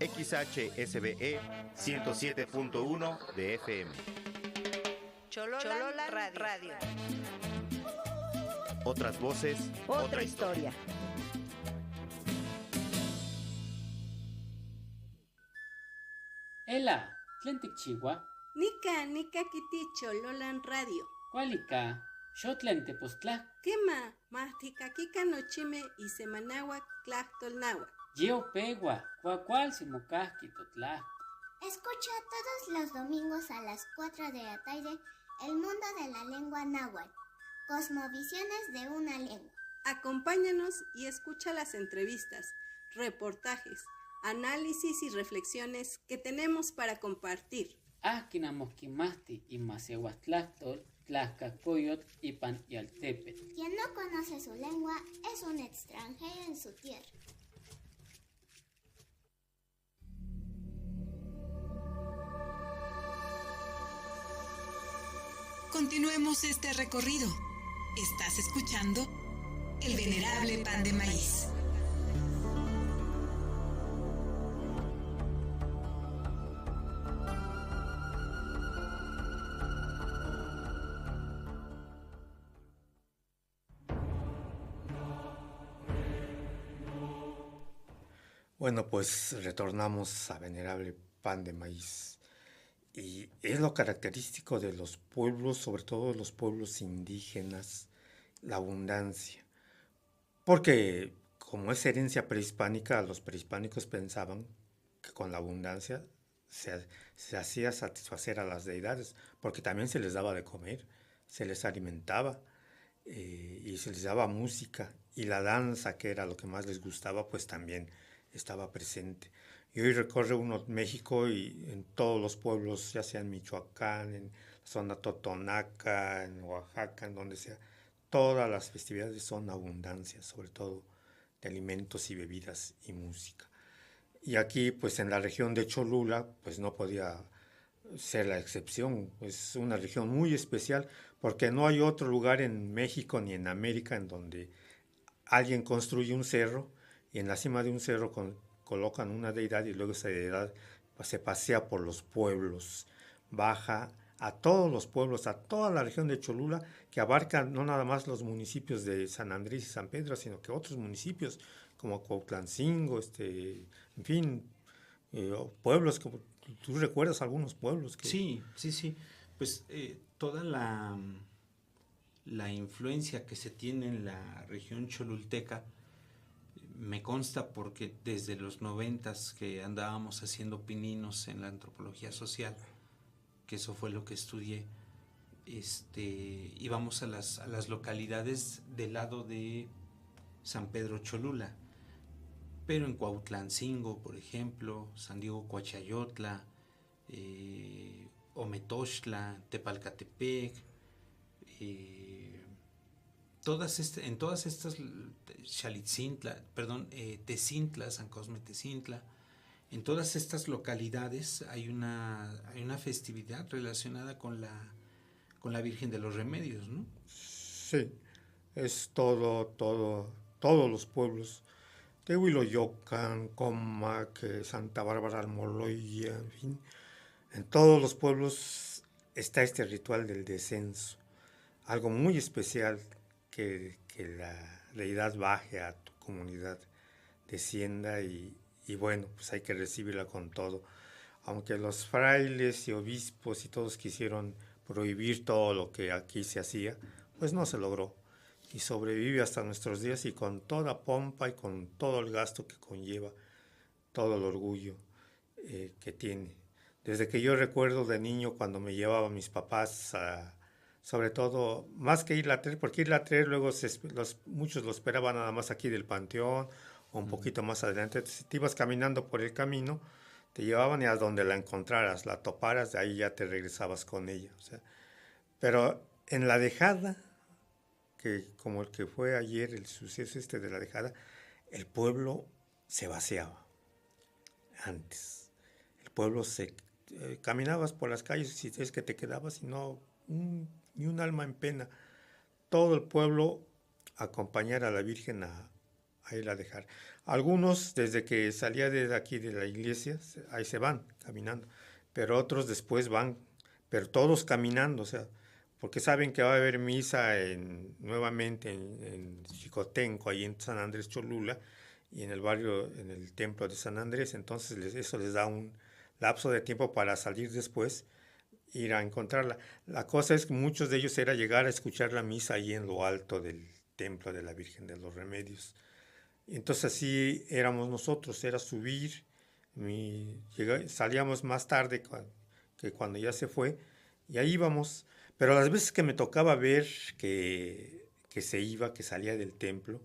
XHSBE 107.1 de FM. Chololan Radio. Otras voces, otra historia. Ela, tlentik chiwa. Nika kiti Chololan Radio. Kualika, xotlente postla. Kema, mahtikakika nochime y semanagua tlahtolnagua. Yeo pegua, cuacual simocasqui totla. Escucha todos los domingos a las 4 de la tarde El Mundo de la Lengua Náhuatl. Cosmovisiones de una lengua. Acompáñanos y escucha las entrevistas, reportajes, análisis y reflexiones que tenemos para compartir. Quinamoquimasti y Masehuastlactol, Tlaxcacoyot y Panyaltepetl. Quien no conoce su lengua es un extranjero en su tierra. Continuemos este recorrido. Estás escuchando El Venerable Pan de Maíz. Bueno, pues retornamos a Venerable Pan de Maíz. Y es lo característico de los pueblos, sobre todo los pueblos indígenas, la abundancia. Porque como es herencia prehispánica, los prehispánicos pensaban que con la abundancia se hacía satisfacer a las deidades, porque también se les daba de comer, se les alimentaba y se les daba música. Y la danza, que era lo que más les gustaba, pues también estaba presente. Y hoy recorre uno México y en todos los pueblos, ya sea en Michoacán, en la zona Totonaca, en Oaxaca, en donde sea, todas las festividades son abundancia, sobre todo de alimentos y bebidas y música. Y aquí, pues en la región de Cholula, pues no podía ser la excepción. Es una región muy especial porque no hay otro lugar en México ni en América en donde alguien construye un cerro y en la cima de un cerro colocan una deidad y luego esa deidad se pasea por los pueblos, baja a todos los pueblos, a toda la región de Cholula, que abarca no nada más los municipios de San Andrés y San Pedro, sino que otros municipios como Cuautlancingo, en fin, pueblos, como tú recuerdas algunos pueblos. Sí. Pues toda la influencia que se tiene en la región cholulteca me consta porque desde los 90s que andábamos haciendo pininos en la antropología social, que eso fue lo que estudié, íbamos a las localidades del lado de San Pedro Cholula, pero en Cuautlancingo, por ejemplo, San Diego Coachayotla, Ometoxtla, Tepalcatepec, en todas estas, Tezintla, San Cosme Tezintla, en todas estas localidades hay una festividad relacionada con la Virgen de los Remedios, ¿no? Sí, es todos los pueblos. Tehuiloyocan, Comac, Santa Bárbara, Almoloya, en fin. En todos los pueblos está este ritual del descenso. Algo muy especial que la deidad baje a tu comunidad, descienda y bueno, pues hay que recibirla con todo. Aunque los frailes y obispos y todos quisieron prohibir todo lo que aquí se hacía, pues no se logró. Y sobrevive hasta nuestros días y con toda pompa y con todo el gasto que conlleva, todo el orgullo que tiene. Desde que yo recuerdo de niño cuando me llevaba a mis papás sobre todo, más que ir a traer, porque ir a traer luego muchos lo esperaban nada más aquí del Panteón o un poquito más adelante. Entonces, si te ibas caminando por el camino, te llevaban y a donde la encontraras, la toparas, de ahí ya te regresabas con ella. O sea, pero en la dejada, que como el que fue ayer, el suceso de la dejada, el pueblo se vaciaba. Antes, el pueblo caminabas por las calles si es que te quedabas y no ni un alma en pena. Todo el pueblo acompañar a la Virgen a ir a dejar. Algunos desde que salía de aquí de la iglesia, ahí se van caminando, pero otros después van, pero todos caminando, o sea, porque saben que va a haber misa nuevamente en Xicotenco, ahí en San Andrés Cholula, y en el barrio, en el templo de San Andrés. Entonces eso les da un lapso de tiempo para salir después, ir a encontrarla. La cosa es que muchos de ellos era llegar a escuchar la misa ahí en lo alto del templo de la Virgen de los Remedios. Entonces así éramos nosotros, era subir, salíamos más tarde que cuando ya se fue, y ahí íbamos. Pero las veces que me tocaba ver que se iba, que salía del templo,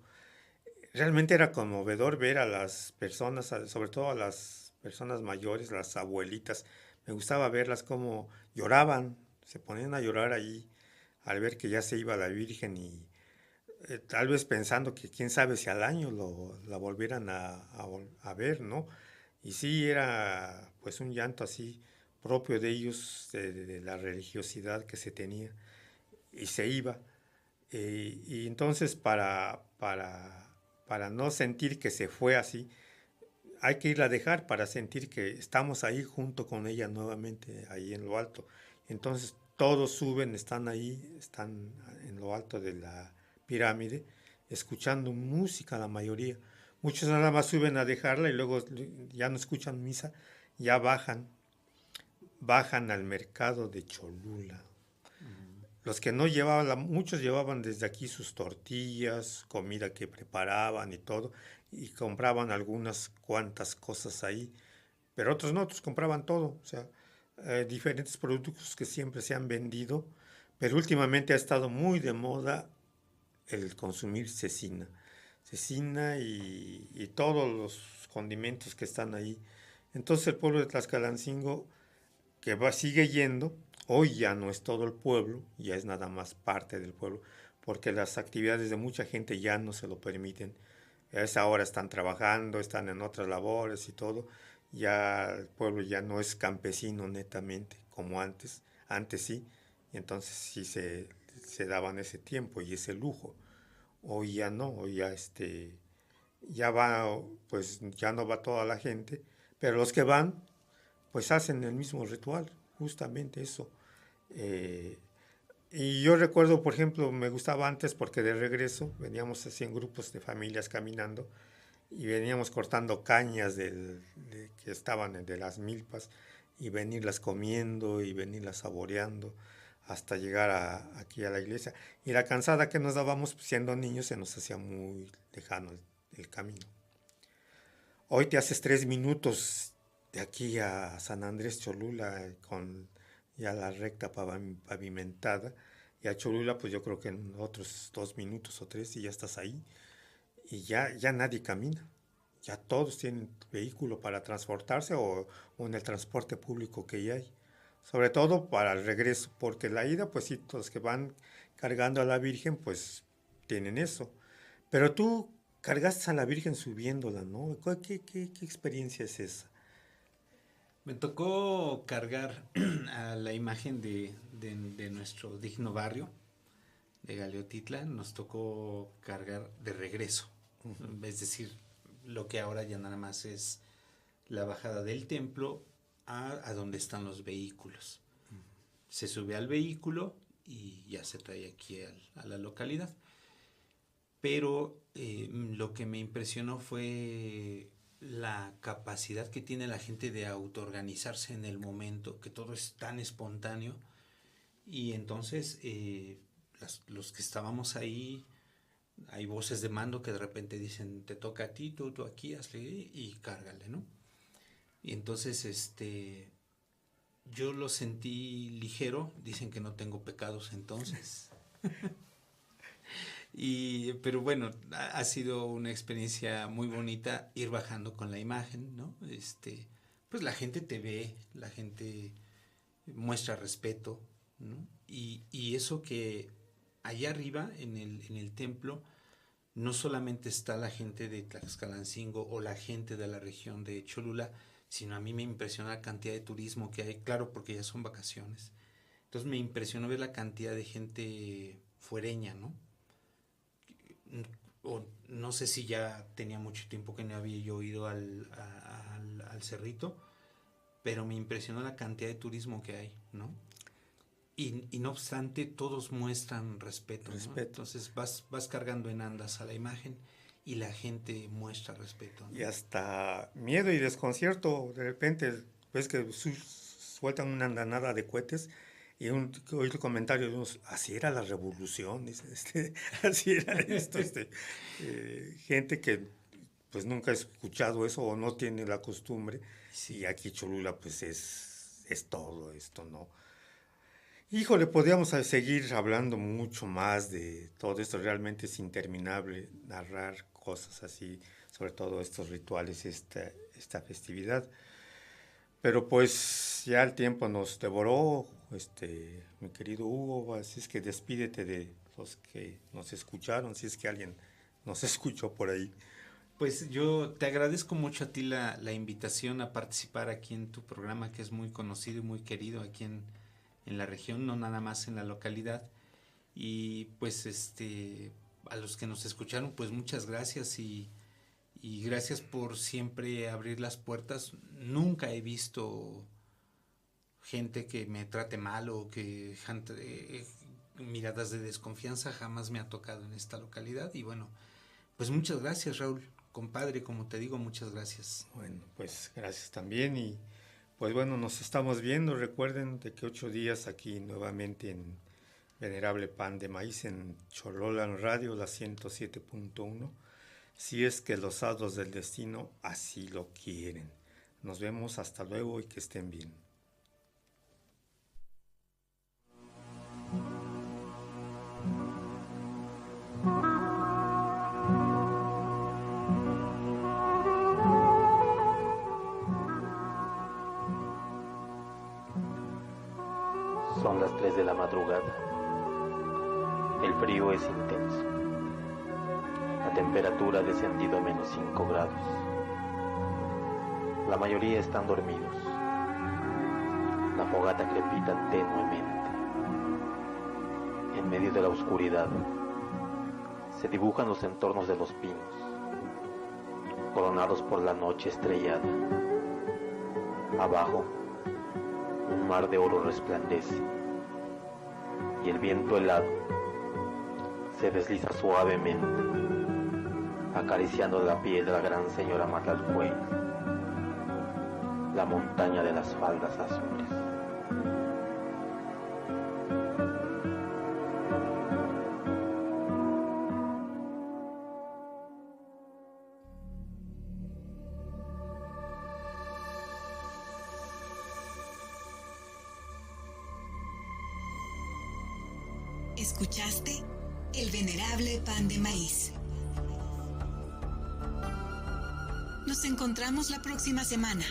realmente era conmovedor ver a las personas, sobre todo a las personas mayores, las abuelitas. Me gustaba verlas cómo lloraban, se ponían a llorar ahí al ver que ya se iba la Virgen y tal vez pensando que quién sabe si al año la volvieran a ver, ¿no? Y sí, era pues un llanto así propio de ellos, de la religiosidad que se tenía, y se iba. Y entonces para no sentir que se fue así, hay que irla a dejar para sentir que estamos ahí junto con ella nuevamente, ahí en lo alto. Entonces todos suben, están ahí, están en lo alto de la pirámide, escuchando música la mayoría. Muchos nada más suben a dejarla y luego ya no escuchan misa, ya bajan al mercado de Cholula. Los que no llevaban, muchos llevaban desde aquí sus tortillas, comida que preparaban y todo, y compraban algunas cuantas cosas ahí, pero otros no, otros compraban todo, o sea, diferentes productos que siempre se han vendido, pero últimamente ha estado muy de moda el consumir cecina y todos los condimentos que están ahí. Entonces el pueblo de Tlaxcalancingo, que sigue yendo, hoy ya no es todo el pueblo, ya es nada más parte del pueblo, porque las actividades de mucha gente ya no se lo permiten. A esa hora están trabajando, están en otras labores y todo. Ya el pueblo ya no es campesino netamente como antes. Antes sí, y entonces sí se daban ese tiempo y ese lujo. Hoy ya no, hoy ya ya va, pues ya no va toda la gente, pero los que van, pues hacen el mismo ritual, justamente eso. Y yo recuerdo, por ejemplo, me gustaba antes porque de regreso veníamos así en grupos de familias caminando y veníamos cortando cañas que estaban de las milpas y venirlas comiendo y venirlas saboreando hasta llegar aquí a la iglesia. Y la cansada que nos dábamos siendo niños se nos hacía muy lejano el camino. Hoy te haces 3 minutos de aquí a San Andrés Cholula con ya la recta pavimentada, y a Cholula pues yo creo que en otros 2 minutos o 3 y ya estás ahí, y ya nadie camina, ya todos tienen vehículo para transportarse o en el transporte público que ya hay, sobre todo para el regreso, porque la ida pues sí, los que van cargando a la Virgen pues tienen eso, pero tú cargaste a la Virgen subiéndola, ¿no? ¿Qué experiencia es esa? Me tocó cargar a la imagen de nuestro digno barrio de Galeotitla, nos tocó cargar de regreso, es decir, lo que ahora ya nada más es la bajada del templo a donde están los vehículos. Se sube al vehículo y ya se trae aquí a la localidad. Pero lo que me impresionó fue la capacidad que tiene la gente de autoorganizarse en el momento, que todo es tan espontáneo, y entonces los que estábamos ahí, hay voces de mando que de repente dicen, te toca a ti, tú aquí, hazle y cárgale, ¿no? Y entonces yo lo sentí ligero, dicen que no tengo pecados entonces. Pero bueno, ha sido una experiencia muy bonita ir bajando con la imagen, ¿no? Pues la gente te ve, la gente muestra respeto, ¿no? Y eso que allá arriba en el templo no solamente está la gente de Tlaxcalancingo o la gente de la región de Cholula, sino a mí me impresiona la cantidad de turismo que hay, claro, porque ya son vacaciones. Entonces me impresionó ver la cantidad de gente fuereña, ¿no? O no sé si ya tenía mucho tiempo que no había yo ido al Cerrito, pero me impresionó la cantidad de turismo que hay, ¿no? Y no obstante, todos muestran respeto, ¿no? Entonces vas cargando en andas a la imagen y la gente muestra respeto, ¿no? Y hasta miedo y desconcierto, de repente ves que sueltan una andanada de cohetes. Y oí el comentario de unos, así era la revolución, así era esto, gente que pues nunca ha escuchado eso o no tiene la costumbre, sí. Y aquí Cholula pues es todo esto, ¿no? Híjole, podríamos seguir hablando mucho más de todo esto, realmente es interminable narrar cosas así, sobre todo estos rituales, esta festividad. Pero pues ya el tiempo nos devoró, mi querido Hugo, así es que despídete de los que nos escucharon, si es que alguien nos escuchó por ahí. Pues yo te agradezco mucho a ti la invitación a participar aquí en tu programa, que es muy conocido y muy querido aquí en la región, no nada más en la localidad. Y pues a los que nos escucharon, pues muchas gracias y gracias por siempre abrir las puertas. Nunca he visto gente que me trate mal o que miradas de desconfianza, jamás me ha tocado en esta localidad. Y bueno, pues muchas gracias, Raúl, compadre, como te digo, muchas gracias. Bueno, pues gracias también y pues bueno, nos estamos viendo. Recuerden de que 8 días aquí nuevamente en Venerable Pan de Maíz en Chololan Radio, la 107.1. Si es que los hados del destino así lo quieren. Nos vemos, hasta luego y que estén bien. Son las 3 de la madrugada. El frío es intenso. La temperatura ha descendido a menos 5 grados. La mayoría están dormidos. La fogata crepita tenuemente. En medio de la oscuridad se dibujan los entornos de los pinos, coronados por la noche estrellada. Abajo, un mar de oro resplandece, y el viento helado se desliza suavemente, acariciando la piel de la gran señora Matalfuey, la montaña de las faldas azules. ¿Escuchaste? El venerable pan de maíz. Nos encontramos la próxima semana.